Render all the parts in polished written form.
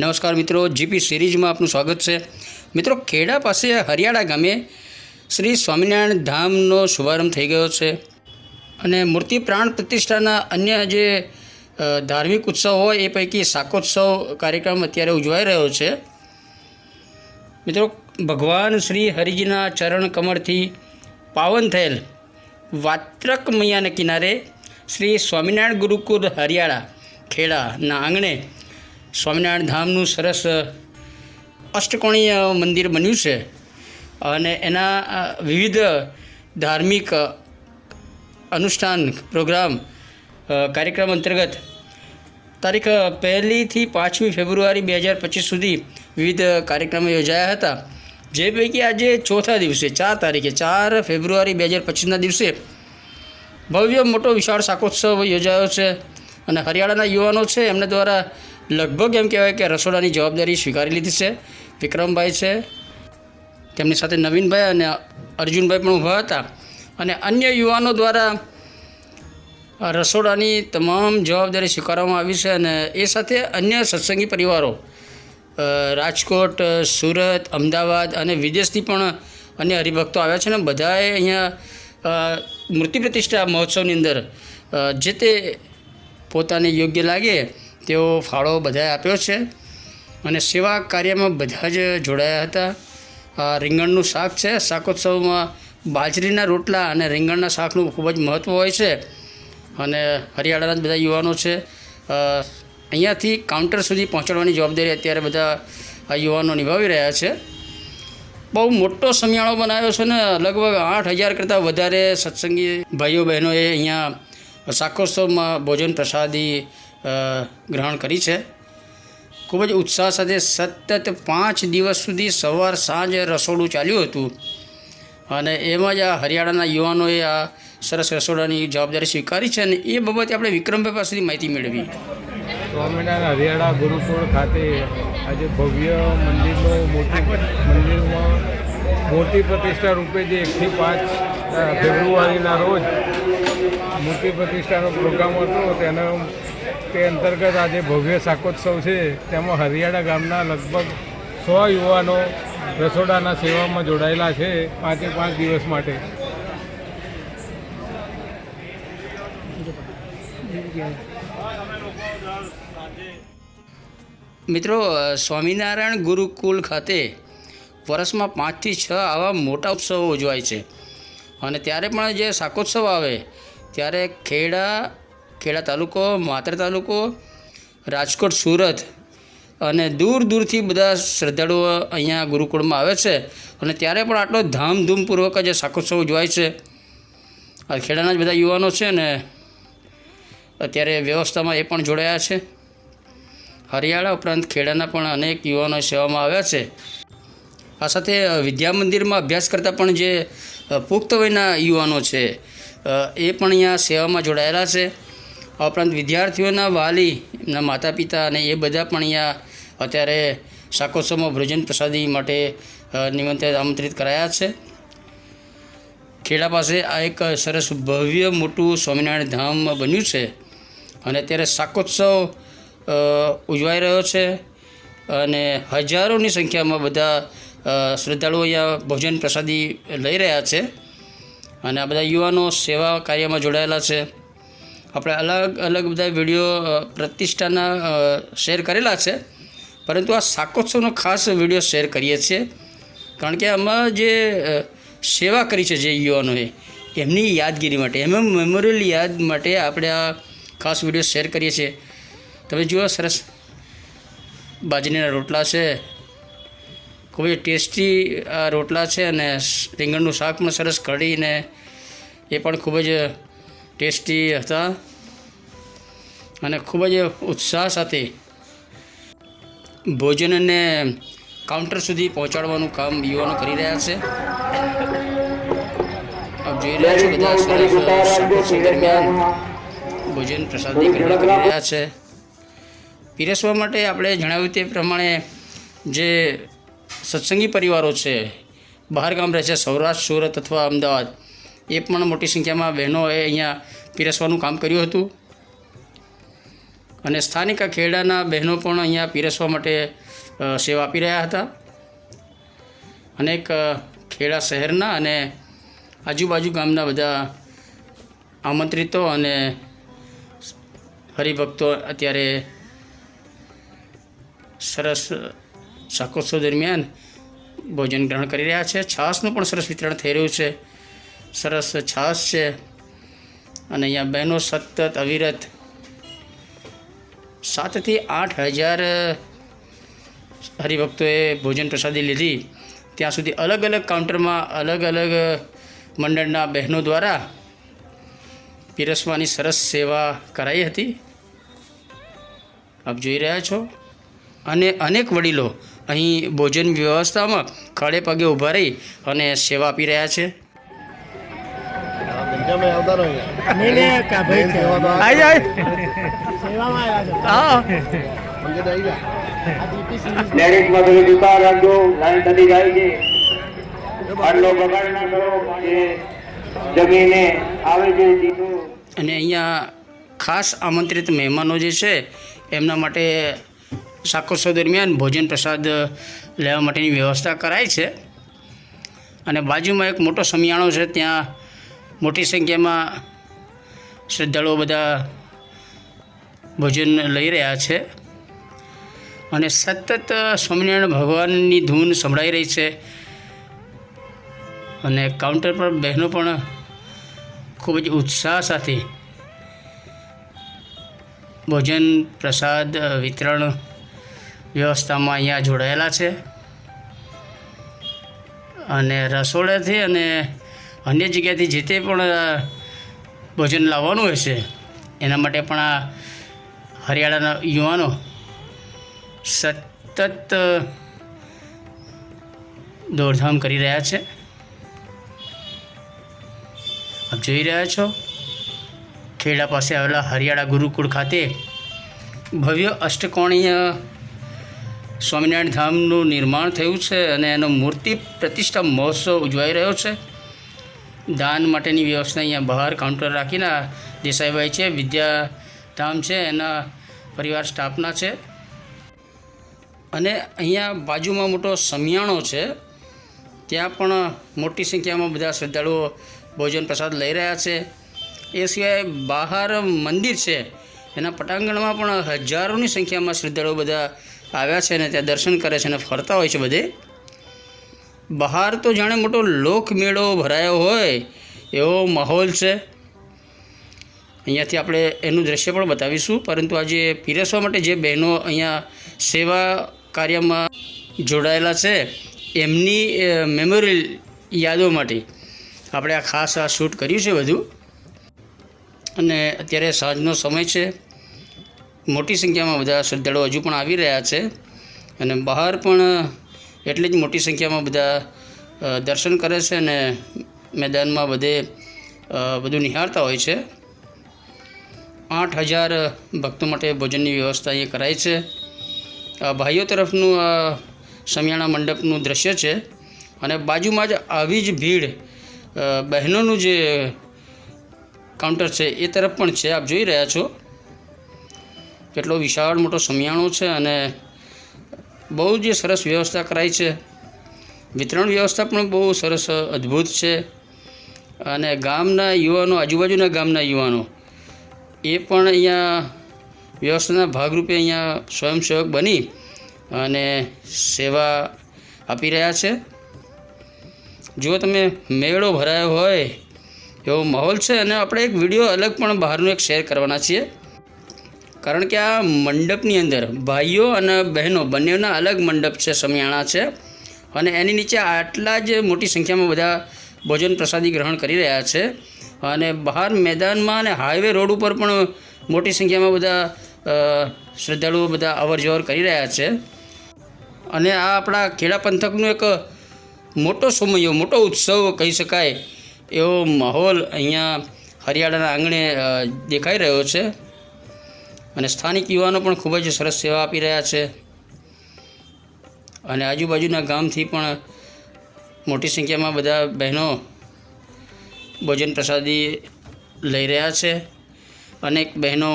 નમસ્કાર મિત્રો, જીપી સિરીઝમાં આપનું સ્વાગત છે। મિત્રો, ખેડા પાસે હરિયાળા ગામે શ્રી સ્વામિનારાયણ ધામનો શુભારંભ થઈ ગયો છે અને મૂર્તિ પ્રાણ પ્રતિષ્ઠાના અન્ય જે ધાર્મિક ઉત્સવ હોય એ પૈકી શાકોત્સવ કાર્યક્રમ અત્યારે ઉજવાઈ રહ્યો છે। મિત્રો, ભગવાન શ્રી હરિજીના ચરણ કમળથી પાવન થયેલ વાત્રક મૈયાના કિનારે શ્રી સ્વામિનારાયણ ગુરુકુળ હરિયાળા ખેડાના આંગણે સ્વામિનારાયણ ધામનું સરસ અષ્ટકોણીય મંદિર બન્યું છે અને એના વિવિધ ધાર્મિક અનુષ્ઠાન પ્રોગ્રામ કાર્યક્રમ અંતર્ગત તારીખ 1 થી 5 ફેબ્રુઆરી 2025 સુધી વિવિધ કાર્યક્રમો યોજાયા હતા, જે પૈકી આજે ચોથા દિવસે 4 તારીખે 4 ફેબ્રુઆરી 2025ના દિવસે ભવ્ય મોટો વિશાળ શાકોત્સવ યોજાયો છે અને હરિયાણાના યુવાનો છે એમના દ્વારા લગભગ એમ કહેવાય કે રસોડાની જવાબદારી સ્વીકારી લીધી છે। વિક્રમભાઈ છે, તેમની સાથે નવીનભાઈ અને અર્જુનભાઈ પણ ઊભા હતા અને અન્ય યુવાનો દ્વારા રસોડાની તમામ જવાબદારી સ્વીકારવામાં આવી છે અને એ સાથે અન્ય સત્સંગી પરિવારો રાજકોટ, સુરત, અમદાવાદ અને વિદેશથી પણ અન્ય હરિભક્તો આવ્યા છે અને બધાએ અહીંયા મૂર્તિ પ્રતિષ્ઠા મહોત્સવની અંદર જે તે પોતાને યોગ્ય લાગે તેઓ ફાળો બધાએ આપ્યો છે અને સેવા કાર્યમાં બધા જ જોડાયા હતા। રીંગણનું શાક છે, શાકોત્સવમાં બાજરીના રોટલા અને રીંગણના શાકનું ખૂબ જ મહત્ત્વ હોય છે અને હરિયાણાના જ બધા યુવાનો છે। અહીંયાથી કાઉન્ટર સુધી પહોંચાડવાની જવાબદારી અત્યારે બધા યુવાનો નિભાવી રહ્યા છે। બહુ મોટો સમિયાણો બનાવ્યો છે ને લગભગ 8,000 કરતાં વધારે સત્સંગી ભાઈઓ બહેનોએ અહીંયા શાકોત્સવમાં ભોજન પ્રસાદી ગ્રહણ કરી છે। ખૂબ જ ઉત્સાહ સાથે સતત 5 દિવસ સુધી સવાર સાંજ રસોડું ચાલ્યું હતું અને એમાં જ આ હરિયાણાના યુવાનોએ આ સરસ રસોડાની જવાબદારી સ્વીકારી છે અને એ બાબતે આપણે વિક્રમભાઈ પાસેથી માહિતી મેળવી। સ્વામિનારાયણ હરિયાળા ગુરુકુળ ખાતે આજે ભવ્ય મંદિરમાં મૂર્તિ પ્રતિષ્ઠા રૂપે જે 1 થી 5 ફેબ્રુઆરીના રોજ મૂર્તિ પ્રતિષ્ઠાનો પ્રોગ્રામ હતો તે અંતર્ગત આજે ભવ્ય શાકોત્સવ છે। તેમાં હરિયાળા ગામના લગભગ 100 યુવાનો રસોડાના સેવામાં જોડાયેલા છે 5 દિવસ માટે। મિત્રો, સ્વામિનારાયણ ગુરુકુળ ખાતે વર્ષમાં 5 થી 6 આવા મોટા ઉત્સવો ઉજવાય છે અને ત્યારે પણ જે શાકોત્સવ આવે ત્યારે ખેડા તાલુકો, માતર તાલુકો, રાજકોટ, સુરત અને દૂર દૂરથી બધા શ્રદ્ધાળુઓ અહીંયા ગુરુકુળમાં આવે છે અને ત્યારે પણ આટલો ધામધૂમપૂર્વક જ શાકોત્સવ ઉજવાય છે। આ ખેડાના જ બધા યુવાનો છે ને અત્યારે વ્યવસ્થામાં એ પણ જોડાયા છે। હરિયાળા ઉપરાંત ખેડાના પણ અનેક યુવાનો સેવામાં આવ્યા છે। આ સાથે વિદ્યા મંદિરમાં અભ્યાસ કરતા પણ જે પુખ્ત વયના યુવાનો છે એ પણ અહીંયા સેવામાં જોડાયેલા છે। આ ઉપરાંત વિદ્યાર્થીઓના વાલી, એમના માતા પિતા અને એ બધા પણ અહીંયા અત્યારે શાકોત્સવમાં ભોજન પ્રસાદી માટે આમંત્રિત કરાયા છે। ખેડા પાસે આ એક સરસ ભવ્ય મોટું સ્વામિનારાયણ ધામ બન્યું છે અને અત્યારે શાકોત્સવ ઉજવાઈ રહ્યો છે અને હજારોની સંખ્યામાં બધા શ્રદ્ધાળુઓ અહીંયા ભોજન પ્રસાદી લઈ રહ્યા છે અને આ બધા યુવાનો સેવા કાર્યમાં જોડાયેલા છે। આપણે અલગ અલગ બધા વિડીયો પ્રતિષ્ઠાના શેર કરેલા છે, પરંતુ આ શાકોત્સવનો ખાસ વિડીયો શેર કરીએ છીએ કારણ કે આમાં જે સેવા કરી છે જે યુવાનોએ એમની યાદગીરી માટે, એમના મેમોરિયલ યાદ માટે આપણે આ ખાસ વિડીયો શેર કરીએ છીએ। તમે જુઓ, સરસ બાજરીના રોટલા છે, ખૂબ જ ટેસ્ટી આ રોટલા છે અને રીંગણનું શાક પણ સરસ કઢીને એ પણ ખૂબ જ ટેસ્ટી હતા અને ખૂબ જ ઉત્સાહ સાથે ભોજનને કાઉન્ટર સુધી પહોંચાડવાનું કામ યુવાનો કરી રહ્યા છે। આપ જોઈ રહ્યા છો બધા સરસ દરમિયાન ભોજન પ્રસાદી ગ્રહણ કરી રહ્યા છે। પીરસવા માટે આપણે જણાવ્યું તે પ્રમાણે જે સત્સંગી પરિવારો છે, બહાર ગામ રહે છે, સૌરાષ્ટ્ર, સુરત અથવા અમદાવાદ, એ પણ મોટી સંખ્યામાં બહેનોએ અહીંયા પીરસવાનું કામ કર્યું હતું અને સ્થાનિક ખેડાના બહેનો પણ અહીંયા પીરસવા માટે સેવા આપી રહ્યા હતા. અનેક ખેડા શહેરના અને આજુબાજુ ગામના બધા આમંત્રિતો અને હરિભક્તો અત્યારે સરસ શાકોત્સવ દરમિયાન ભોજન ગ્રહણ કરી રહ્યા છે. છાશનું પણ સરસ વિતરણ થઈ રહ્યું છે. સરસ છાશ છે અને અહીંયા બહેનો સતત અવિરત 7 થી 8,000 હરિભક્તોએ ભોજન પ્રસાદી લીધી. ત્યાં સુધી અલગ અલગ કાઉન્ટરમાં અલગ અલગ મંડળના બહેનો દ્વારા પીરસવાની સરસ સેવા કરાઈ હતી. આપ જોઈ રહ્યા છો. અને અનેક વડીલો અહીં ભોજન વ્યવસ્થામાં ખડે પગે ઊભા રહી અને સેવા આપી રહ્યા છે. દરેક મધુરી દુકાન રાખજો, લાઈન થતી જાય છે. આટલો બગાડ ના કરો, જમીને આવે છે સીધું. અને અહીંયા ખાસ આમંત્રિત મહેમાનો જે છે એમના માટે શાકોત્સવ દરમિયાન ભોજન પ્રસાદ લેવા માટેની વ્યવસ્થા કરાઈ છે. અને બાજુમાં એક મોટો સમિયાણો છે, ત્યાં મોટી સંખ્યામાં શ્રદ્ધાળુઓ બધા ભોજન લઈ રહ્યા છે. અને સતત સ્વામિનારાયણ ભગવાનની ધૂન સંભળાઈ રહી છે. અને કાઉન્ટર પર બહેનો પણ ખૂબ જ ઉત્સાહ સાથે ભોજન પ્રસાદ વિતરણ વ્યવસ્થામાં અહીંયા જોડાયેલા છે. અને રસોડાથી અને અન્ય જગ્યાથી જે તે પણ ભોજન લાવવાનું હોય છે એના માટે પણ આ હરિયાણાના યુવાનો સતત દોડધામ કરી રહ્યા છે. આપ જોઈ રહ્યા છો ખેડા પાસે આવેલા હરિયાણા ગુરુકુળ ખાતે ભવ્ય અષ્ટકોણીય સ્વામિનારાયણ ધામનું નિર્માણ થયું છે અને એનો મૂર્તિ પ્રતિષ્ઠા મહોત્સવ ઉજવાઈ રહ્યો છે. દાન માટેની વ્યવસ્થા અહીંયા બહાર કાઉન્ટર રાખીને દેસાઈભાઈ છે, વિદ્યાધામ છે, એના પરિવાર સ્ટાફના છે. અને અહીંયા બાજુમાં મોટો સમિયાણો છે, ત્યાં પણ મોટી સંખ્યામાં બધા શ્રદ્ધાળુઓ ભોજન પ્રસાદ લઈ રહ્યા છે. એ સિવાય બહાર મંદિર છે, એના પટાંગણમાં પણ હજારોની સંખ્યામાં શ્રદ્ધાળુઓ બધા આવ્યા છે અને ત્યાં દર્શન કરે છે અને ફરતા હોય છે. બધે બહાર તો જાણે મોટો લોકમેળો ભરાયો હોય એવો માહોલ છે. અહીંયાથી આપણે એનું દ્રશ્ય પણ બતાવીશું. પરંતુ આજે પીરસવા માટે જે બહેનો અહીંયા સેવા કાર્યમાં જોડાયેલા છે એમની મેમોરિયલ યાદો માટે આપણે આ ખાસ આ શૂટ કર્યું છે બધું. અને અત્યારે સાંજનો સમય છે, મોટી સંખ્યામાં બધા શ્રદ્ધાળુઓ હજુ પણ આવી રહ્યા છે અને બહાર પણ એટલી જ મોટી સંખ્યામાં બધા દર્શન કરે છે અને મેદાનમાં બધે બધું નિહાળતા હોય છે. 8,000 ભક્તો માટે ભોજનની વ્યવસ્થા અહીંયા કરાઈ છે. આ ભાઈઓ તરફનું આ સમિયાણા મંડપનું દ્રશ્ય છે અને બાજુમાં જ આવી જ ભીડ બહેનોનું જે કાઉન્ટર છે એ તરફ પણ છે. આપ જોઈ રહ્યા છો કેટલો વિશાળ મોટો સમિયાણો છે અને બહુ જ સરસ વ્યવસ્થા કરાઈ છે. વિતરણ વ્યવસ્થા પણ બહુ સરસ અદ્ભુત છે. અને ગામના યુવાનો, આજુબાજુના ગામના યુવાનો એ પણ અહીંયા વ્યવસ્થાના ભાગરૂપે અહીંયા સ્વયંસેવક બની અને સેવા આપી રહ્યા છે. જો તમે મેળો ભરાયો હોય એવો માહોલ છે. અને આપણે એક વિડીયો અલગ પણ બહારનું એક શેર કરવાના છીએ, કારણ કે આ મંડપની અંદર ભાઈઓ અને બહેનો બંનેના અલગ મંડપ છે, સમિયાણા છે અને એની નીચે આટલા જ મોટી સંખ્યામાં બધા ભોજન પ્રસાદી ગ્રહણ કરી રહ્યા છે. અને બહાર મેદાનમાં અને હાઈવે રોડ ઉપર પણ મોટી સંખ્યામાં બધા શ્રદ્ધાળુઓ બધા અવર જવર કરી રહ્યા છે. અને આ આપણા ખેડા પંથકનું એક મોટો સમયો, મોટો ઉત્સવ કહી શકાય એવો માહોલ અહીંયા હરિયાણાના આંગણે દેખાઈ રહ્યો છે. અને સ્થાનિક યુવાનો પણ ખૂબ જ સરસ સેવા આપી રહ્યા છે. અને આજુબાજુના ગામથી પણ મોટી સંખ્યામાં બધા બહેનો ભોજન પ્રસાદી લઈ રહ્યા છે. અનેક બહેનો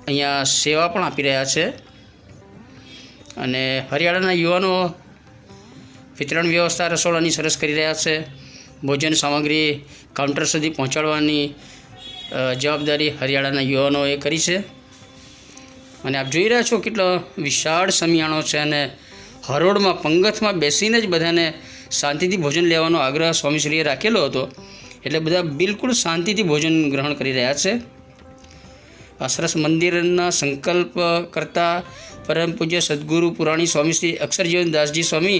અહીંયા સેવા પણ આપી રહ્યા છે અને હરિયાણાના યુવાનો વિતરણ વ્યવસ્થા રસોડાની સરસ કરી રહ્યા છે. ભોજન સામગ્રી કાઉન્ટર સુધી પહોંચાડવાની જવાબદારી હરિયાણાના યુવાનોએ કરી છે. અને આપ જોઈ રહ્યા છો કેટલો વિશાળ સમિયાણો છે અને હરોળમાં પંગતમાં બેસીને જ બધાને શાંતિથી ભોજન લેવાનો આગ્રહ સ્વામીશ્રીએ રાખેલો હતો, એટલે બધા બિલકુલ શાંતિથી ભોજન ગ્રહણ કરી રહ્યા છે. આ સરસ મંદિરના સંકલ્પ કરતા પરમ પૂજ્ય સદગુરુ પુરાણી સ્વામી શ્રી અક્ષરજીવનદાસજી સ્વામી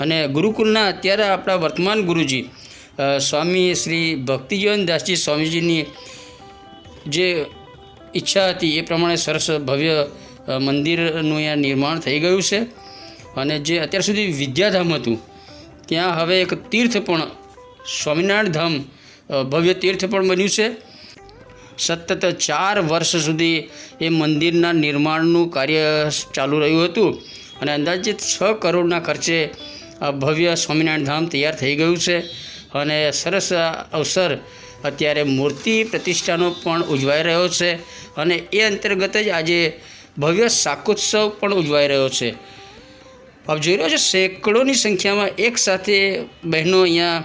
અને ગુરુકુલના અત્યારે આપણા વર્તમાન ગુરુજી સ્વામી શ્રી ભક્તિજીવનદાસજી સ્વામીજીની જે ઈચ્છા હતી એ પ્રમાણે સરસ ભવ્ય મંદિરનું અહીંયા નિર્માણ થઈ ગયું છે. અને જે અત્યાર સુધી વિદ્યાધામ હતું ત્યાં હવે એક તીર્થ પણ સ્વામિનારાયણ ધામ ભવ્ય તીર્થ પણ બન્યું છે. સતત 4 વર્ષ સુધી એ મંદિરના નિર્માણનું કાર્ય ચાલુ રહ્યું હતું અને અંદાજિત 6 કરોડના ખર્ચે આ ભવ્ય સ્વામિનારાયણ ધામ તૈયાર થઈ ગયું છે. અને સરસ અવસર અત્યારે મૂર્તિ પ્રતિષ્ઠાનો પણ ઉજવાઈ રહ્યો છે અને એ અંતર્ગત જ આજે ભવ્ય શાકોત્સવ પણ ઉજવાઈ રહ્યો છે. આપ જોઈ રહ્યો છો સેંકડોની સંખ્યામાં એક સાથે બહેનો અહીંયા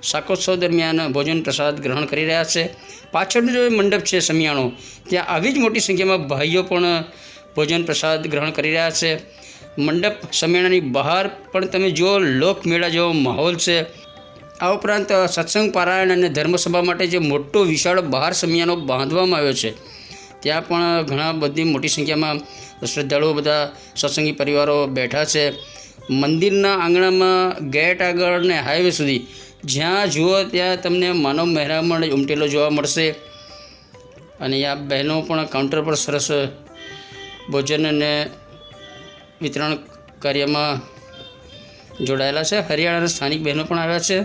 શાકોત્સવ દરમિયાન ભોજન પ્રસાદ ગ્રહણ કરી રહ્યા છે. પાછળનો જે મંડપ છે સમિયાણો, ત્યાં આવી જ મોટી સંખ્યામાં ભાઈઓ પણ ભોજન પ્રસાદ ગ્રહણ કરી રહ્યા છે. મંડપ સમિયાણાની બહાર પણ તમે જુઓ લોકમેળા જેવો માહોલ છે. આ ઉપરાંત સત્સંગ પારાયણ અને ધર્મસભા માટે જે મોટો વિશાળ બહાર સમિયાણો બાંધવામાં આવ્યો છે ત્યાં પણ ઘણા બધી મોટી સંખ્યામાં શ્રદ્ધાળુઓ બધા સત્સંગી પરિવારો બેઠા છે. મંદિરના આંગણામાં ગેટ આગળ ને હાઈવે સુધી જ્યાં જુઓ ત્યાં તમને માનવ મહેરામણ ઉમટેલો જોવા મળશે. અને આ બહેનો પણ કાઉન્ટર પર સરસ ભોજન અને વિતરણ કાર્યમાં જોડાયેલા છે. હરિયાણાના સ્થાનિક બહેનો પણ આવ્યા છે.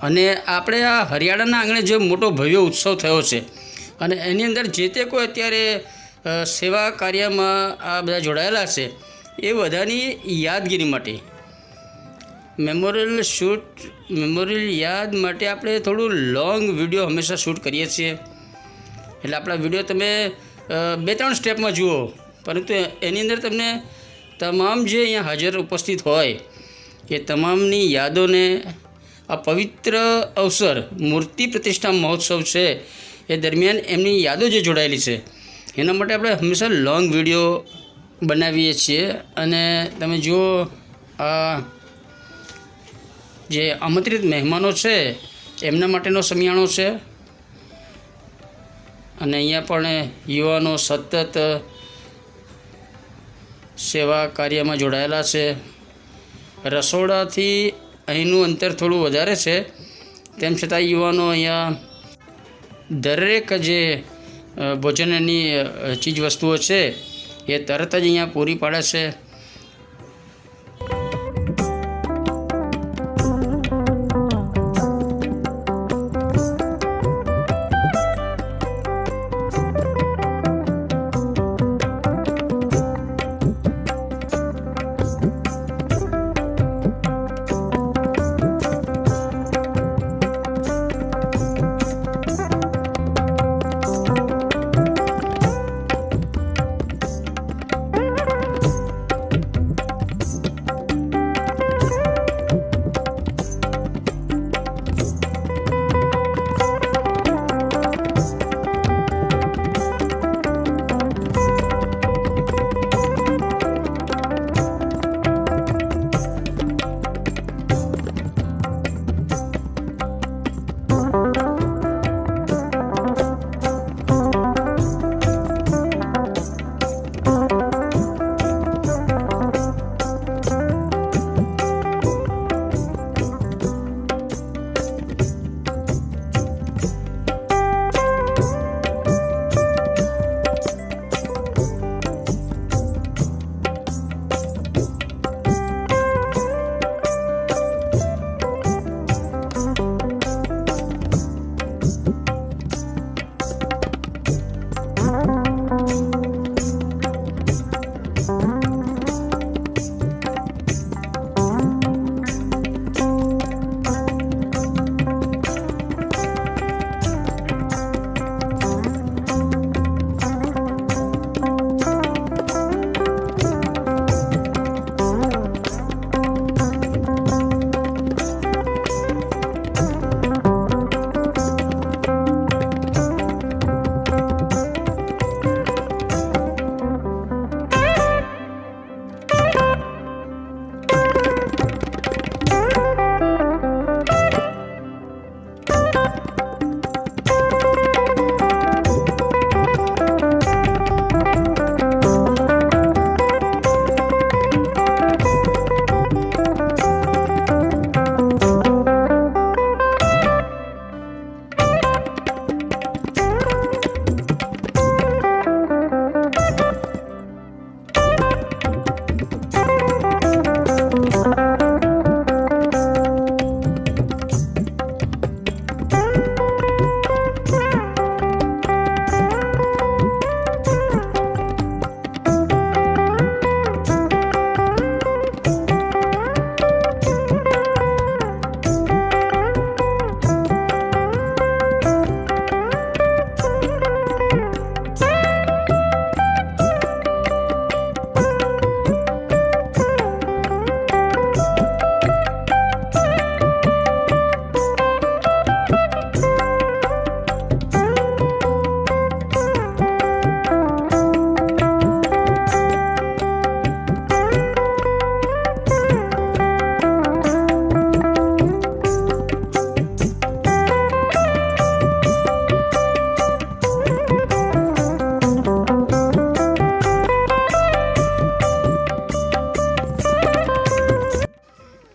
અને આપણે આ હરિયાણાના આંગણે જે મોટો ભવ્ય ઉત્સવ થયો છે અને એની અંદર જે તે કોઈ અત્યારે સેવા કાર્યમાં આ બધા જોડાયેલા છે એ બધાની યાદગીરી માટે મેમોરિયલ યાદ માટે આપણે થોડું લોંગ વિડીયો હંમેશા શૂટ કરીએ છીએ. એટલે આપણા વિડીયો તમે 2-3 સ્ટેપમાં જુઓ, પરંતુ એની અંદર તમને તમામ જે અહીંયા હાજર ઉપસ્થિત હોય એ તમામની યાદોને આ પવિત્ર અવસર મૂર્તિ પ્રતિષ્ઠા મહોત્સવ છે એ દરમિયાન એમની યાદો જે જોડાયેલી છે એના માટે આપણે હંમેશા લોંગ વિડીયો બનાવીએ છીએ. અને તમે જુઓ આ જે આમંત્રિત મહેમાનો છે એમના માટેનો સમિયાણો છે. અને અહીંયા પણ યુવાનો સતત સેવા કાર્યમાં જોડાયેલા છે. રસોડાથી અહીંનું અંતર થોડું વધારે છે, તેમ છતાં યુવાનો અહીંયા દરેક જે ભોજનની ચીજ વસ્તુઓ છે એ તરત જ અહીંયા પૂરી પાડે છે.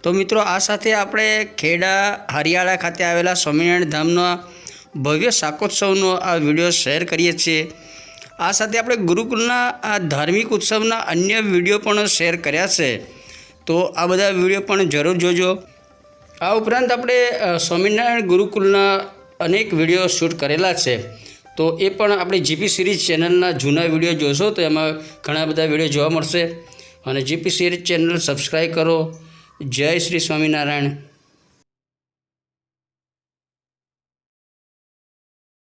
તો મિત્રો આ સાથે આપણે ખેડા હરિયાળા ખાતે આવેલા સ્વામિનારાયણ ધામનો ભવ્ય શાકોત્સવનો આ વિડીયો શેર કરીએ છીએ. આ સાથે આપણે ગુરુકુલના આ ધાર્મિક ઉત્સવના અન્ય વિડીયો પણ શેર કર્યા છે, તો આ બધા વિડીયો પણ જરૂર જોજો. આ ઉપરાંત આપણે સ્વામિનારાયણ ગુરુકુલના અનેક વિડીયો શૂટ કરેલા છે, તો એ પણ આપણી જીપી સિરીઝ ચેનલના જૂના વિડીયો જોશો તો એમાં ઘણા બધા વિડીયો જોવા મળશે. અને જીપી સિરીઝ ચેનલ સબસ્ક્રાઈબ કરો. જય શ્રી સ્વામિનારાયણ.